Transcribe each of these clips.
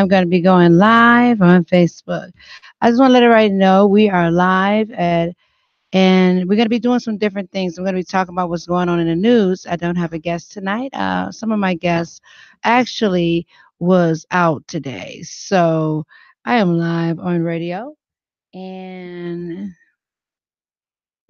I'm going to be going live on Facebook. I just want to let everybody know we are live and we're going to be doing some different things. I'm going to be talking about what's going on in the news. I don't have a guest tonight. Some of my guests actually was out today. So I am live on radio and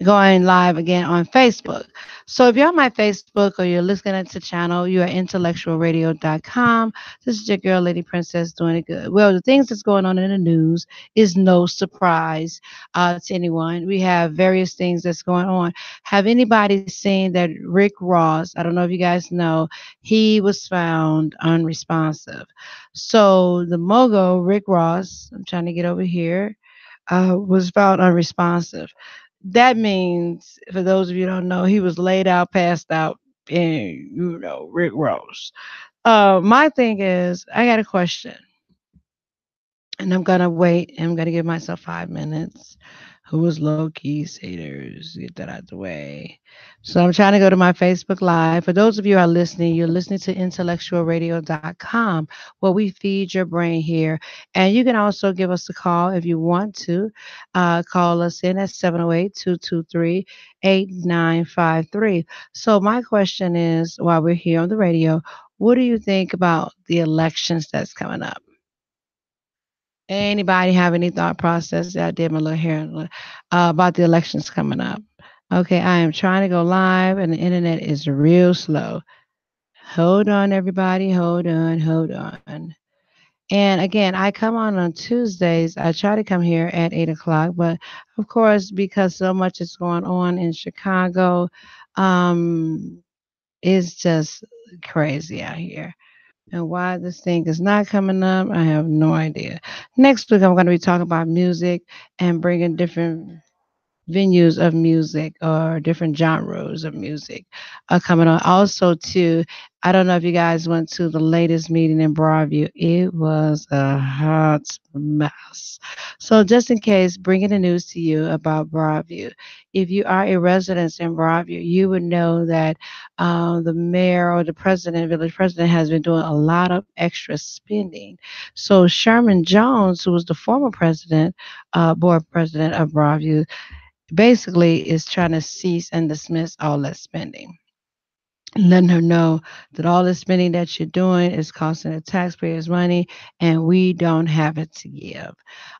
going live again on Facebook. So if you're on my Facebook or you're listening to the channel, you are intellectualradio.com. This is your girl, Lady Princess, doing it good. Well, the things that's going on in the news is no surprise to anyone. We have various things that's going on. Have anybody seen that Rick Ross, I don't know if you guys know, he was found unresponsive. So the mogul, Rick Ross, I'm trying to get over here, was found unresponsive. That means, for those of you who don't know, he was laid out, passed out, and Rick Ross. My thing is, I got a question, and I'm gonna wait. I'm gonna give myself 5 minutes. Who was low key haters? Get that out the way. So I'm trying to go to my Facebook Live. For those of you who are listening, you're listening to IntellectualRadio.com, where we feed your brain here. And you can also give us a call if you want to. Call us in at 708-223-8953. So my question is, while we're here on the radio, what do you think about the elections that's coming up? Anybody have any thought process? I did my little hair about the elections coming up. Okay, I am trying to go live and the internet is real slow. Hold on, everybody. Hold on, hold on. And again, I come on Tuesdays. I try to come here at 8 o'clock, but of course, because so much is going on in Chicago, um, it's just crazy out here. And why this thing is not coming up, I have no idea. Next week, I'm going to be talking about music and bringing different venues of music or different genres of music coming on. Also, too, I don't know if you guys went to the latest meeting in Broadview. It was a hot mess. So, just in case, bringing the news to you about Broadview. If you are a resident in Broadview, you would know that the mayor or the president, village president, has been doing a lot of extra spending. So, Sherman Jones, who was the former president, board president of Broadview, basically is trying to cease and dismiss all that spending, letting her know that all the spending that you're doing is costing the taxpayers money and we don't have it to give.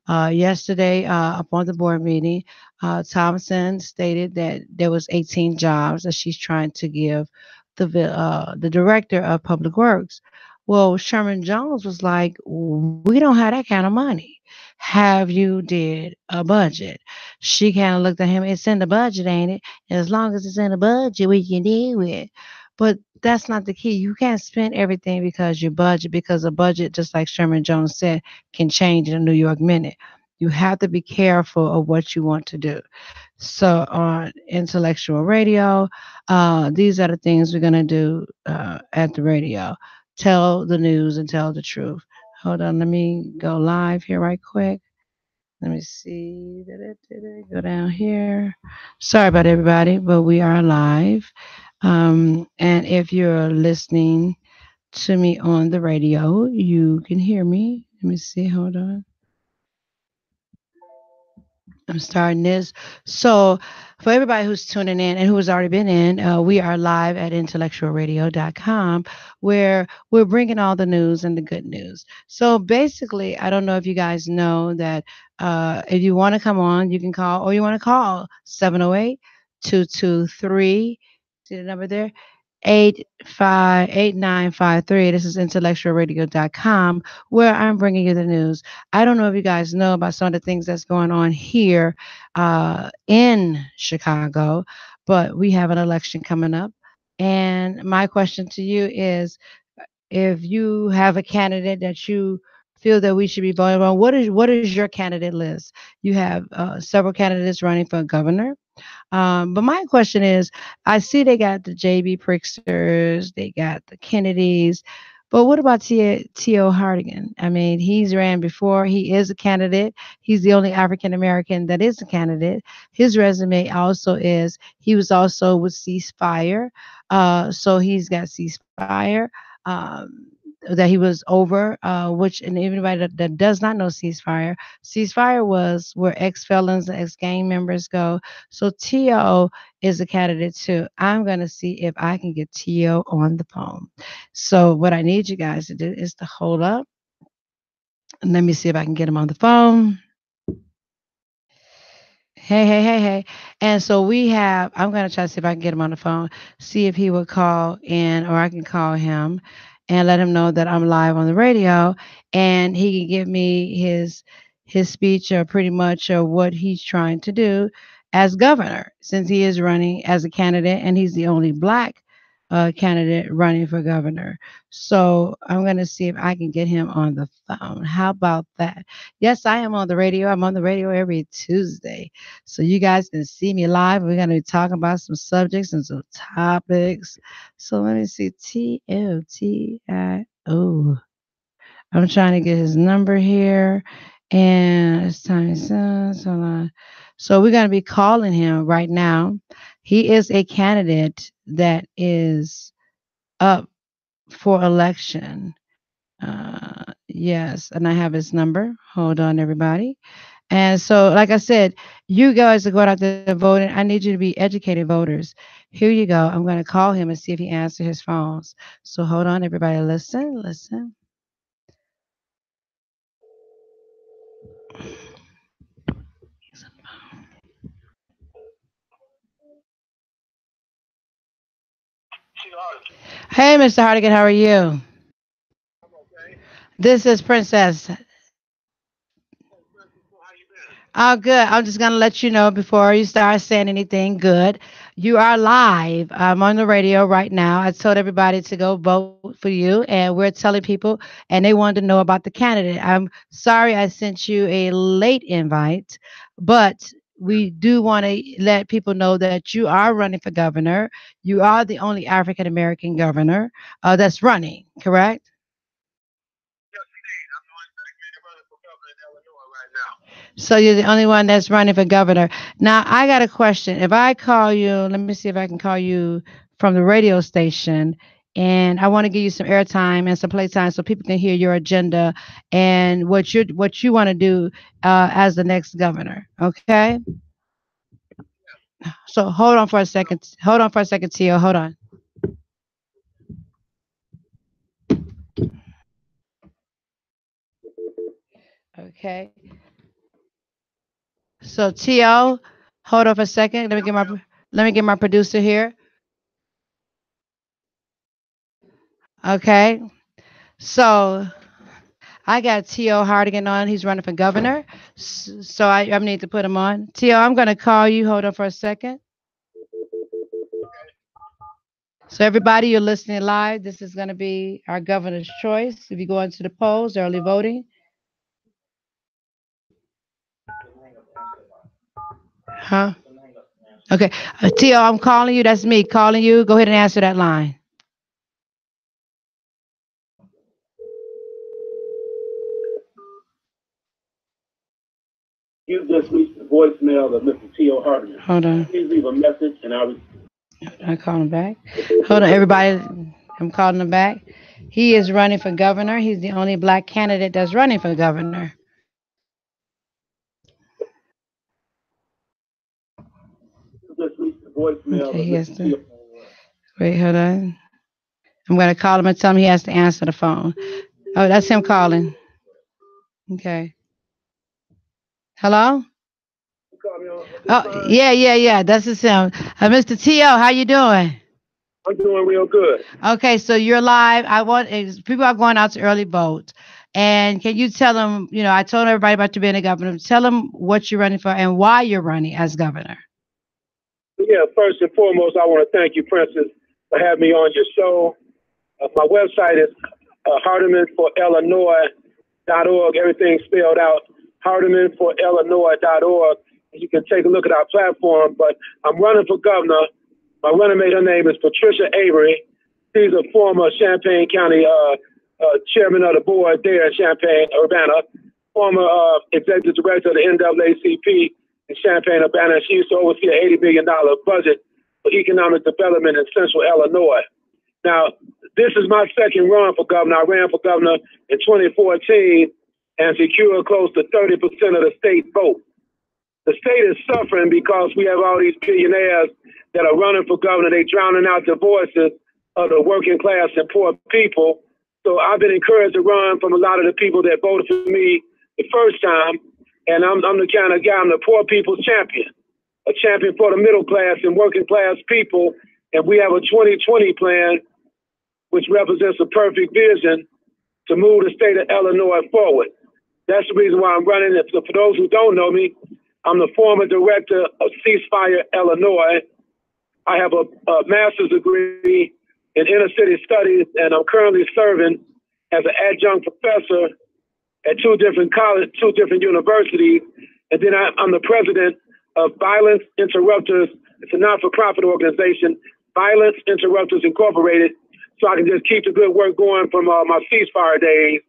Yesterday, upon the board meeting, Thompson stated that there was 18 jobs that she's trying to give the director of public works. Well, Sherman Jones was like, we don't have that kind of money. Have you did a budget? She kind of looked at him. It's in the budget, ain't it? As long as it's in the budget, we can deal with it. But that's not the key. You can't spend everything because you budget, because a budget, just like Sherman Jones said, can change in a New York minute. You have to be careful of what you want to do. So on intellectual radio, these are the things we're gonna do at the radio. Tell the news and tell the truth. Hold on, let me go live here right quick. Let me see. Go down here. Sorry about everybody, but we are live. And if you're listening to me on the radio, you can hear me. Let me see. Hold on. I'm starting this. So, for everybody who's tuning in and who has already been in, we are live at intellectualradio.com where we're bringing all the news and the good news. So, basically, I don't know if you guys know that if you want to come on, you can call, or you want to call 708-223. See the number there? 858953. This is intellectualradio.com where I'm bringing you the news. I don't know if you guys know about some of the things that's going on here in Chicago, but we have an election coming up. And my question to you is, if you have a candidate that you feel that we should be voting on, what is your candidate list? You have several candidates running for governor. But my question is, I see they got the JB Pricksters, they got the Kennedys, but what about Tio Hardigan? I mean, he's ran before. He is a candidate. He's the only African American that is a candidate. His resume also is he was also with Ceasefire, so he's got Ceasefire. Um, that he was over, which and anybody that does not know ceasefire was where ex felons and ex gang members go. So Tio is a candidate too. I'm gonna see if I can get Tio on the phone. So what I need you guys to do is to hold up and let me see if I can get him on the phone. Hey, hey, hey, hey. And so I'm going to try to see if I can get him on the phone, see if he will call in or I can call him and let him know that I'm live on the radio and he can give me his speech or pretty much what he's trying to do as governor since he is running as a candidate and he's the only black candidate running for governor. So I'm going to see if I can get him on the phone. How about that? Yes, I am on the radio. I'm on the radio every Tuesday. So you guys can see me live. We're going to be talking about some subjects and some topics. So let me see. TLTIO. I'm trying to get his number here. And it's time. So we're going to be calling him right now. He is a candidate that is up for election. Yes, and I have his number. Hold on, everybody. And so, like I said, you guys are going out there voting. I need you to be educated voters. Here you go. I'm going to call him and see if he answers his phones. So hold on, everybody. Listen, listen. Hey, Mr. Hardigan, how are you? This is Princess. Oh, good. I'm just going to let you know before you start saying anything good. You are live. I'm on the radio right now. I told everybody to go vote for you, and we're telling people, and they wanted to know about the candidate. I'm sorry I sent you a late invite, but we do want to let people know that you are running for governor. You are the only African American governor that's running, correct? So you're the only one that's running for governor. Now I got a question. If I call you, let me see if I can call you from the radio station, and I want to give you some airtime and some playtime so people can hear your agenda and what you want to do as the next governor. Okay. So hold on for a second. Hold on for a second, Tio. Hold on. Okay. So Tio, hold on for a second. Let me get my producer here. Okay. So I got Tio Hardigan on. He's running for governor. So I need to put him on. Tio, I'm going to call you. Hold on for a second. So everybody, you're listening live. This is going to be our governor's choice. If you go into the polls, early voting. Huh? Okay. Tio, I'm calling you. That's me calling you. Go ahead and answer that line. You just reached the voicemail of Mr. Tio Hardiman. Hold on. Please leave a message and I call him back. Hold on, everybody. I'm calling him back. He is running for governor. He's the only black candidate that's running for governor. just reached the voicemail Okay, of he has Mr. to Tio. wait. Hold on. I'm going to call him and tell him he has to answer the phone. Oh, that's him calling. Okay. Hello? Oh, yeah. That's his him. Mr. T.O., how you doing? I'm doing real good. Okay, so you're live. People are going out to early vote. And can you tell them, I told everybody about you being a governor. Tell them what you're running for and why you're running as governor. Yeah, first and foremost, I want to thank you, Princess, for having me on your show. My website is hardimanforillinois.org. Everything spelled out, hardimanforillinois.org. You can take a look at our platform. But I'm running for governor. My running mate, her name is Patricia Avery. She's a former Champaign County chairman of the board there in Champaign-Urbana, former executive director of the NAACP in Champaign-Urbana. She used to oversee an $80 million budget for economic development in central Illinois. Now, this is my second run for governor. I ran for governor in 2014 and secured close to 30% of the state vote. The state is suffering because we have all these billionaires that are running for governor. They drowning out the voices of the working class and poor people. So I've been encouraged to run from a lot of the people that voted for me the first time. And I'm the kind of guy, I'm the poor people's champion, a champion for the middle class and working class people. And we have a 2020 plan, which represents a perfect vision to move the state of Illinois forward. That's the reason why I'm running it. So for those who don't know me, I'm the former director of Ceasefire Illinois. I have a master's degree in inner city studies, and I'm currently serving as an adjunct professor at two different universities. And then I'm the president of Violence Interrupters. It's a not-for-profit organization, Violence Interrupters Incorporated. So I can just keep the good work going from my ceasefire days.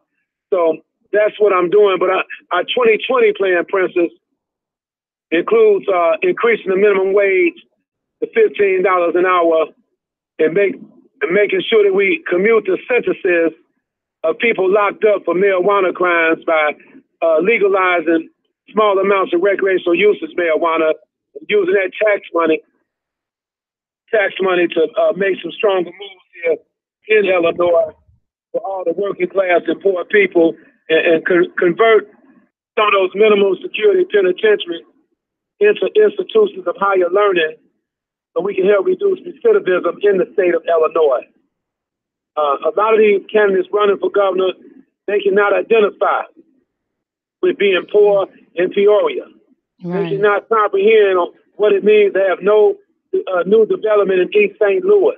So that's what I'm doing. But our 2020 plan, Princess, includes increasing the minimum wage to $15 an hour and making sure that we commute the sentences of people locked up for marijuana crimes by legalizing small amounts of recreational use of marijuana, using that tax money to make some stronger moves here in Illinois for all the working class and poor people and convert some of those minimum security penitentiaries into institutions of higher learning so we can help reduce recidivism in the state of Illinois. A lot of these candidates running for governor, they cannot identify with being poor in Peoria. Right. They cannot comprehend what it means to have no new development in East St. Louis.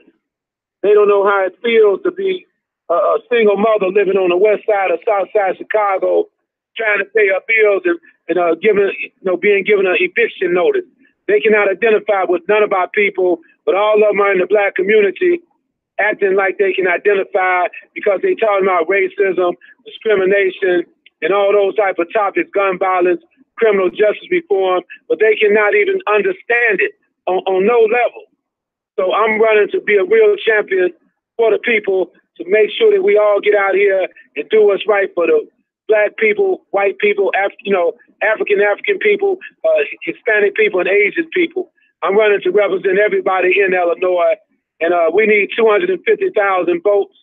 They don't know how it feels to be a single mother living on the west side or south side of Chicago, trying to pay her bills and being given an eviction notice. They cannot identify with none of our people, but all of them are in the Black community, acting like they can identify because they talking about racism, discrimination, and all those type of topics, gun violence, criminal justice reform, but they cannot even understand it on no level. So I'm running to be a real champion for the people to make sure that we all get out here and do what's right for the Black people, white people, African people, Hispanic people, and Asian people. I'm running to represent everybody in Illinois, and we need 250,000 votes,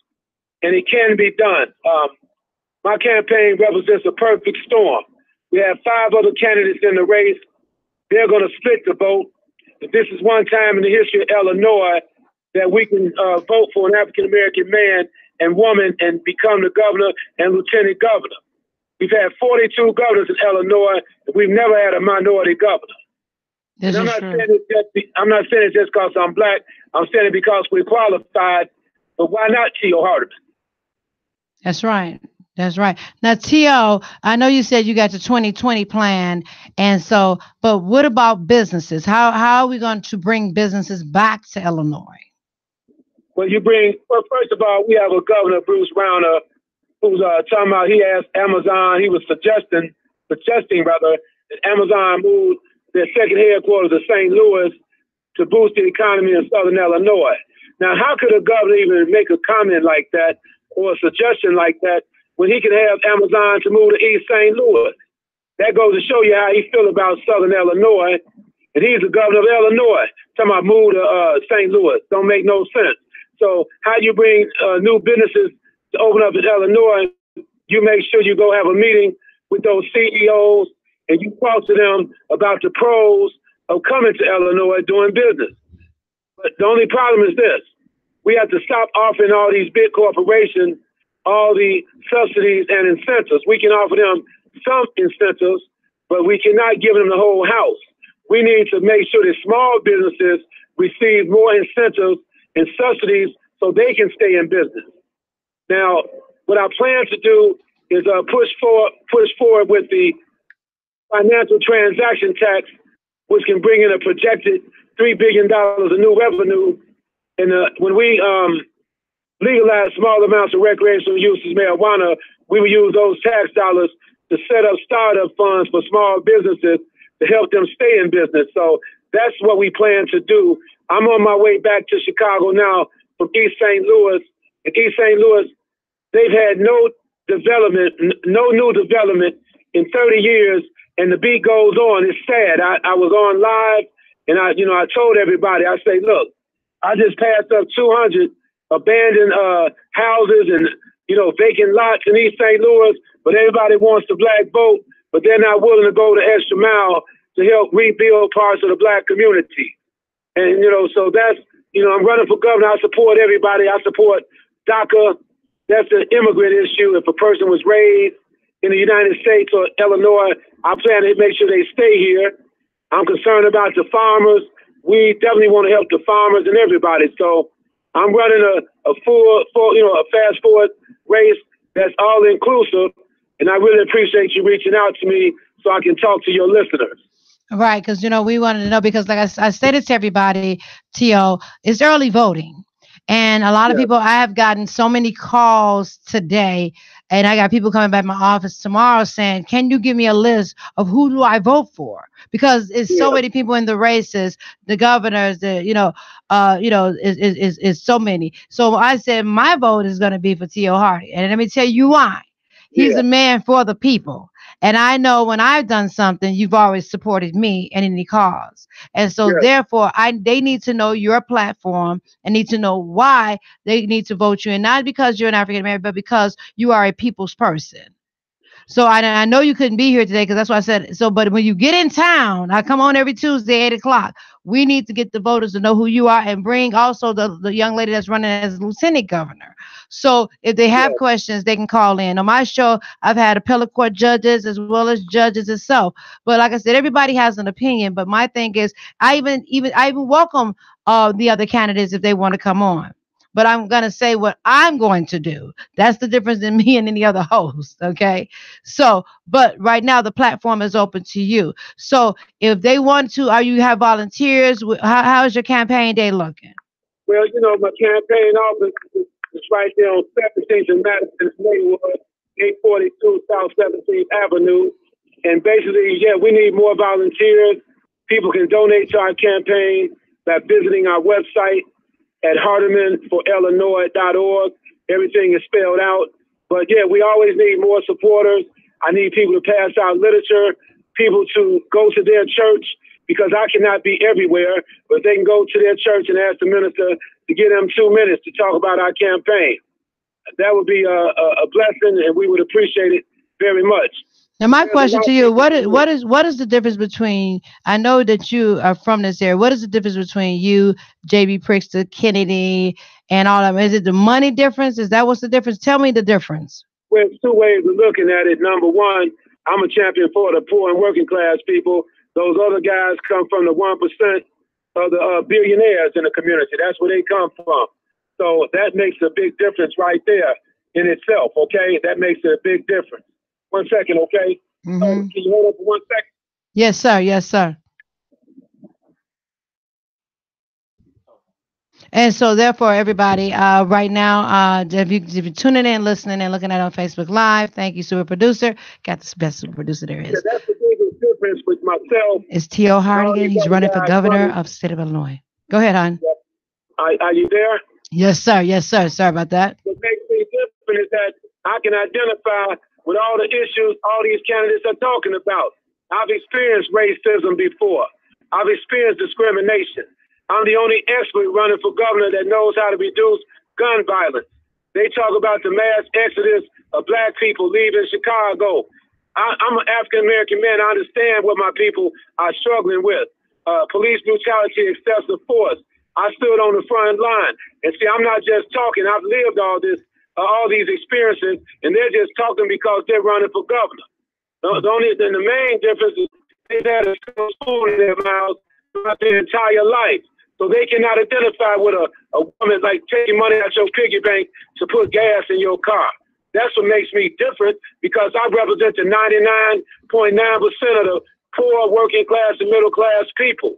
and it can be done. My campaign represents a perfect storm. We have 5 other candidates in the race. They're going to split the vote. This is one time in the history of Illinois that we can vote for an African-American man and woman and become the governor and lieutenant governor. We've had 42 governors in Illinois, and we've never had a minority governor. And I'm not saying it just because I'm Black. I'm saying it because we're qualified. But why not Tio Hardiman? That's right. That's right. Now, Tio, I know you said you got the 2020 plan. And so, but what about businesses? How are we going to bring businesses back to Illinois? Well, first of all, we have a governor, Bruce Rauner, who's talking about he asked Amazon, he was suggesting that Amazon moved their second headquarters to St. Louis to boost the economy in Southern Illinois. Now, how could a governor even make a comment like that or a suggestion like that when he can have Amazon to move to East St. Louis? That goes to show you how he feels about Southern Illinois. And he's the governor of Illinois. Talking about move to St. Louis. Don't make no sense. So how you bring new businesses to open up in Illinois, you make sure you go have a meeting with those CEOs and you talk to them about the pros of coming to Illinois doing business. But the only problem is this. We have to stop offering all these big corporations all the subsidies and incentives. We can offer them some incentives, but we cannot give them the whole house. We need to make sure that small businesses receive more incentives and subsidies so they can stay in business. Now, what I plan to do is push forward with the financial transaction tax, which can bring in a projected $3 billion of new revenue. And when we legalize small amounts of recreational use of marijuana, we will use those tax dollars to set up startup funds for small businesses to help them stay in business. So that's what we plan to do. I'm on my way back to Chicago now from East St. Louis. In East St. Louis, they've had no development, no new development in 30 years, and the beat goes on. It's sad. I was on live, and I told everybody, I say, look, I just passed up 200 abandoned houses and vacant lots in East St. Louis, but everybody wants the black vote, but they're not willing to go the extra mile to help rebuild parts of the black community. And so that's I'm running for governor. I support everybody. I support DACA. That's an immigrant issue. If a person was raised in the United States or Illinois, I plan to make sure they stay here. I'm concerned about the farmers. We definitely want to help the farmers and everybody. So I'm running a fast forward race that's all inclusive. And I really appreciate you reaching out to me so I can talk to your listeners. Right. Because, we wanted to know, because like I stated to everybody, Tio, it's early voting. And a lot of people, I have gotten so many calls today, and I got people coming back to my office tomorrow saying, can you give me a list of who do I vote for? Because it's so many people in the races, the governors, is so many. So I said, my vote is going to be for Tio Hardy. And let me tell you why. He's a man for the people. And I know when I've done something, you've always supported me in any cause. And so therefore, they need to know your platform and need to know why they need to vote you. And not because you're an African American, but because you are a people's person. So I know you couldn't be here today because that's why I said so. But when you get in town, I come on every Tuesday, 8 o'clock. We need to get the voters to know who you are and bring also the young lady that's running as lieutenant governor. So if they have questions, they can call in. On my show, I've had appellate court judges as well as judges itself. But like I said, everybody has an opinion. But my thing is, I even welcome the other candidates if they want to come on. But I'm going to say what I'm going to do. That's the difference in me and any other host. Okay. So, but right now the platform is open to you. So if they want to, you have volunteers? How's your campaign day looking? Well, my campaign office is right there on 17th and Madison, Maywood, 842 South 17th Avenue. And basically, we need more volunteers. People can donate to our campaign by visiting our website at hardimanforillinois.org. Everything is spelled out. But we always need more supporters. I need people to pass out literature, people to go to their church, because I cannot be everywhere, but they can go to their church and ask the minister to give them 2 minutes to talk about our campaign. That would be a blessing, and we would appreciate it very much. Now, my question to you, what is the difference between, I know that you are from this area, what is the difference between you, J.B. Pritzker, Kennedy, and all of them? Is it the money difference? Is that what's the difference? Tell me the difference. Well, there's two ways of looking at it. Number one, I'm a champion for the poor and working class people. Those other guys come from the 1% of the billionaires in the community. That's where they come from. So that makes a big difference right there in itself, okay? That makes a big difference. 1 second, okay? Mm-hmm. Can you hold up for 1 second? Yes, sir. Yes, sir. And so therefore, everybody, right now, if you're tuning in, listening, and looking at it on Facebook Live, thank you, super producer. Got the best super producer there is. Yeah, that's the biggest difference with myself. It's Tio Hardiman. He's running for governor of the state of Illinois. Go ahead, hon. Are you there? Yes, sir. Yes, sir. Sorry about that. What makes me different is that I can identify with all the issues all these candidates are talking about. I've experienced racism before. I've experienced discrimination. I'm the only expert running for governor that knows how to reduce gun violence. They talk about the mass exodus of black people leaving Chicago. I'm an African-American man. I understand what my people are struggling with. Police brutality, excessive force. I stood on the front line. And see, I'm not just talking. I've lived all these experiences, and they're just talking because they're running for governor. The main difference is they've had a spoon in their mouths throughout their entire life. So they cannot identify with a woman like taking money out your piggy bank to put gas in your car. That's what makes me different, because I represent the 99.9% of the poor, working class, and middle class people.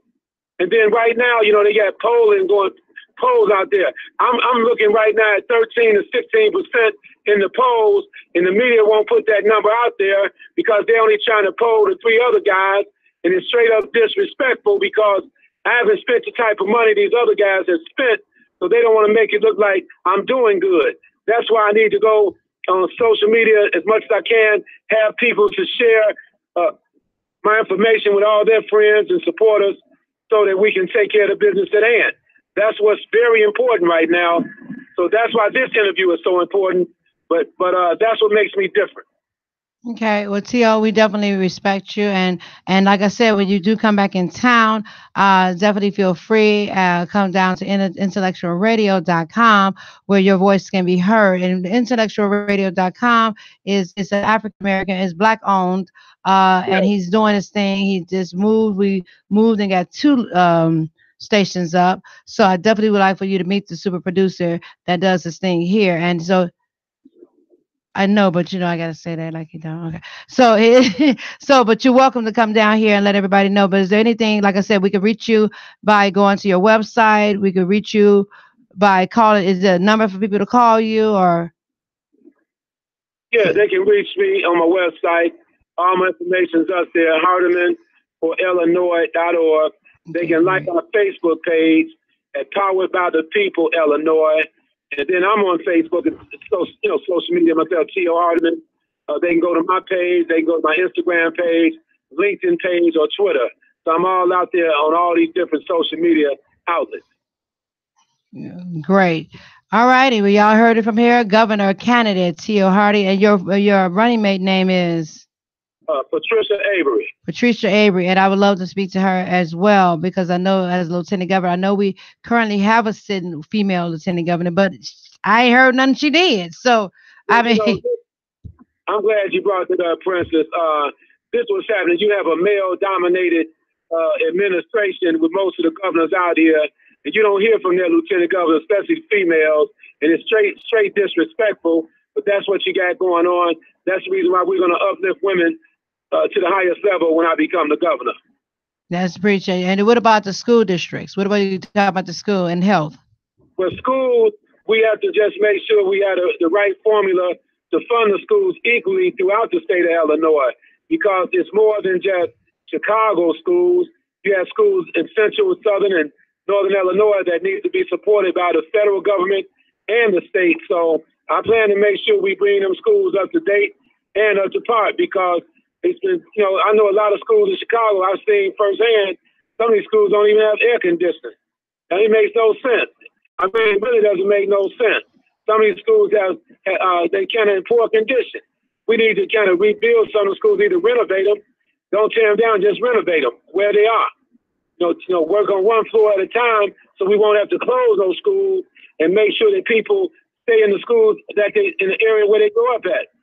And then right now, they got polls out there. I'm looking right now at 13 to 16% in the polls, and the media won't put that number out there because they're only trying to poll the three other guys, and it's straight up disrespectful because I haven't spent the type of money these other guys have spent So they don't want to make it look like I'm doing good. That's why I need to go on social media as much as I can, have people to share my information with all their friends and supporters so that we can take care of the business at hand. That's what's very important right now. So that's why this interview is so important. But that's what makes me different. Okay, well, Tio, we definitely respect you, and like I said, when you do come back in town, definitely feel free. Come down to intellectualradio.com where your voice can be heard. And intellectualradio.com is an African American, is black owned, and Yes. he's doing his thing. He just moved. We moved and got two stations up. So I definitely would like for you to meet the super producer that does this thing here. And so I know, but I gotta say that like you don't. Okay. So, but you're welcome to come down here and let everybody know. But is there anything, like I said, we could reach you by going to your website? We could reach you by calling. Is there a number for people to call you or? Yeah, they can reach me on my website. All my information's up there, Hardiman for Illinois.org. They can like our Facebook page at Powered by the People, Illinois. And then I'm on Facebook. It's social media myself, Tio Hardiman. They can go to my page. They can go to my Instagram page, LinkedIn page, or Twitter. So I'm all out there on all these different social media outlets. Great. All righty. Well, y'all heard it from here. Governor candidate Tio Hardy, and your running mate name is Patricia Avery. Patricia Avery, and I would love to speak to her as well because I know as Lieutenant Governor, I know we currently have a sitting female Lieutenant Governor, but I ain't heard nothing she did. So I mean, I'm glad you brought it up, Princess. This was happening. You have a male-dominated administration with most of the governors out here, and you don't hear from their lieutenant governors, especially females, and it's straight disrespectful. But that's what you got going on. That's the reason why we're going to uplift women to the highest level when I become the governor. That's appreciated. And what about the school districts? What about you talk about the school and health? Well, schools, we have to just make sure we have the right formula to fund the schools equally throughout the state of Illinois, because it's more than just Chicago schools. You have schools in central, southern, and northern Illinois that need to be supported by the federal government and the state. So I plan to make sure we bring them schools up to date and up to par, because it's been, I know a lot of schools in Chicago, I've seen firsthand, some of these schools don't even have air conditioning. And it makes no sense. I mean, it really doesn't make no sense. Some of these schools they kind of in poor condition. We need to kind of rebuild some of the schools, either renovate them, don't tear them down, just renovate them where they are. Work on one floor at a time so we won't have to close those schools, and make sure that people stay in the schools that in the area where they grow up at.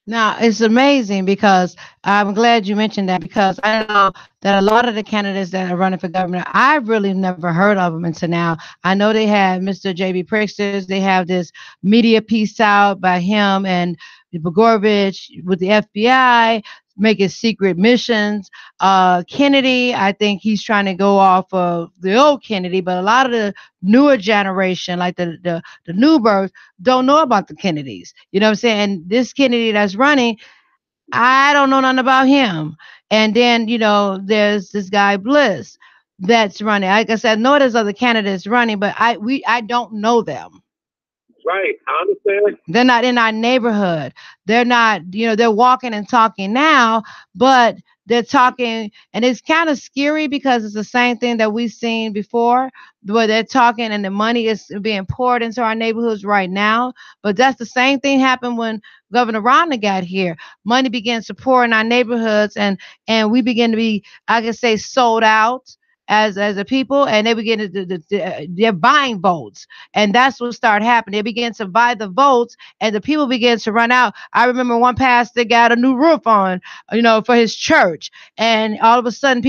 Now, it's amazing because I'm glad you mentioned that, because I know that a lot of the candidates that are running for governor, I've really never heard of them until now. I know they have Mr. J.B. Pritzker. They have this media piece out by him and Bogorovich with the FBI making secret missions. Kennedy, I think he's trying to go off of the old Kennedy, but a lot of the newer generation, like the new birth, don't know about the Kennedys. You know what I'm saying? And this Kennedy that's running, I don't know nothing about him. And then, there's this guy Bliss that's running. Like I said, I know there's other candidates running, but I don't know them. Right, I understand. They're not in our neighborhood. They're not, they're walking and talking now, but they're talking, and it's kind of scary because it's the same thing that we've seen before, where they're talking and the money is being poured into our neighborhoods right now. But that's the same thing happened when Governor Romney got here. Money began to pour in our neighborhoods, and we begin to be, I can say, sold out as a people, and they begin to they're buying votes, and that's what started happening. They began to buy the votes, and the people began to run out. I remember one pastor got a new roof on, for his church, and all of a sudden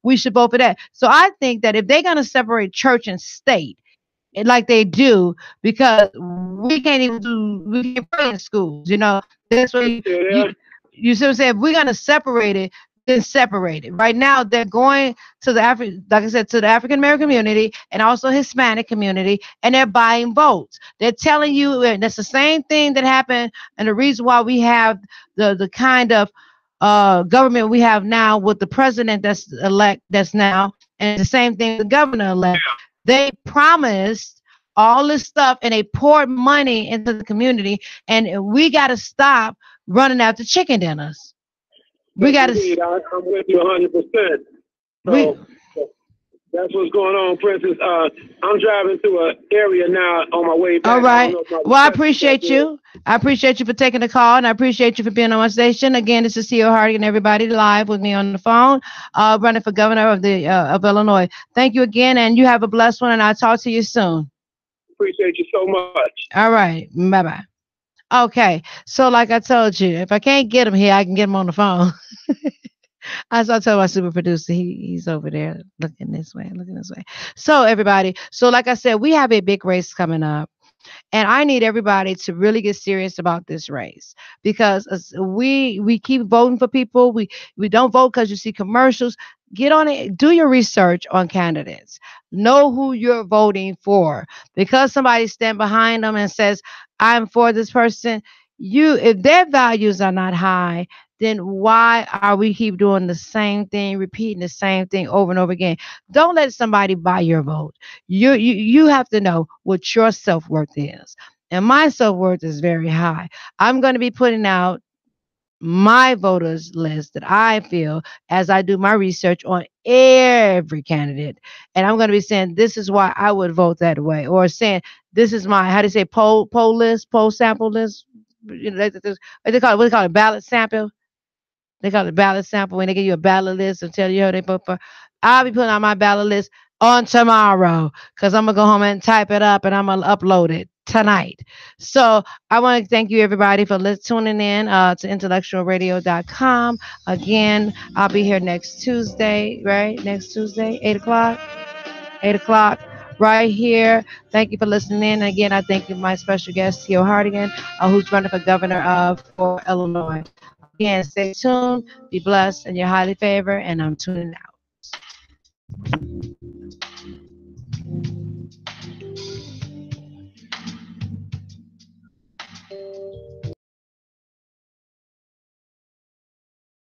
we should vote for that. So I think that if they're going to separate church and state, like they do, because we can't pray in schools, that's what you see what I'm saying. If we're going to separate it, then separate it. Right now, they're going to like I said, to the African American community and also Hispanic community, and they're buying votes. They're telling you, and that's the same thing that happened, and the reason why we have the kind of government we have now with the president that's now, and the same thing with the governor elect. They promised all this stuff and they poured money into the community, and we got to stop running after chicken dinners. We Yes, got to. indeed. I'm with you 100%. We So that's what's going on, Princess. I'm driving through an area now on my way All back. I don't right. know if my Well, I reception appreciate is. you. I appreciate you for taking the call, and I appreciate you for being on my station. Again, this is Tio Hardiman, everybody live with me on the phone, running for governor of Illinois. Thank you again, and you have a blessed one, and I'll talk to you soon. Appreciate you so much. All right. Bye bye. Okay. So, like I told you, if I can't get him here, I can get him on the phone. As I told my super producer, he's over there looking this way. So, everybody, so like I said, we have a big race coming up. And I need everybody to really get serious about this race because we keep voting for people. We don't vote because you see commercials. Get on it. Do your research on candidates. Know who you're voting for. Because somebody stand behind them and says, "I'm for this person." If their values are not high, then why are we keep doing the same thing, repeating the same thing over and over again? Don't let somebody buy your vote. You have to know what your self-worth is. And my self-worth is very high. I'm going to be putting out my voters list that I feel as I do my research on every candidate. And I'm going to be saying this is why I would vote that way, or saying this is my, how do you say, poll list, poll sample list. What they call it, ballot sample. They call it ballot sample when they give you a ballot list and tell you how they vote for. I'll be putting out my ballot list on tomorrow because I'm gonna go home and type it up and I'm gonna upload it tonight. So I want to thank you everybody for tuning in to IntellectualRadio.com. Again, I'll be here next Tuesday, right? Next Tuesday, 8 o'clock. 8 o'clock. Right here. Thank you for listening in. Again, I thank you, my special guest, Tio Hardigan, who's running for governor for Illinois. Again, stay tuned, be blessed, and you're highly favored. And I'm tuning out.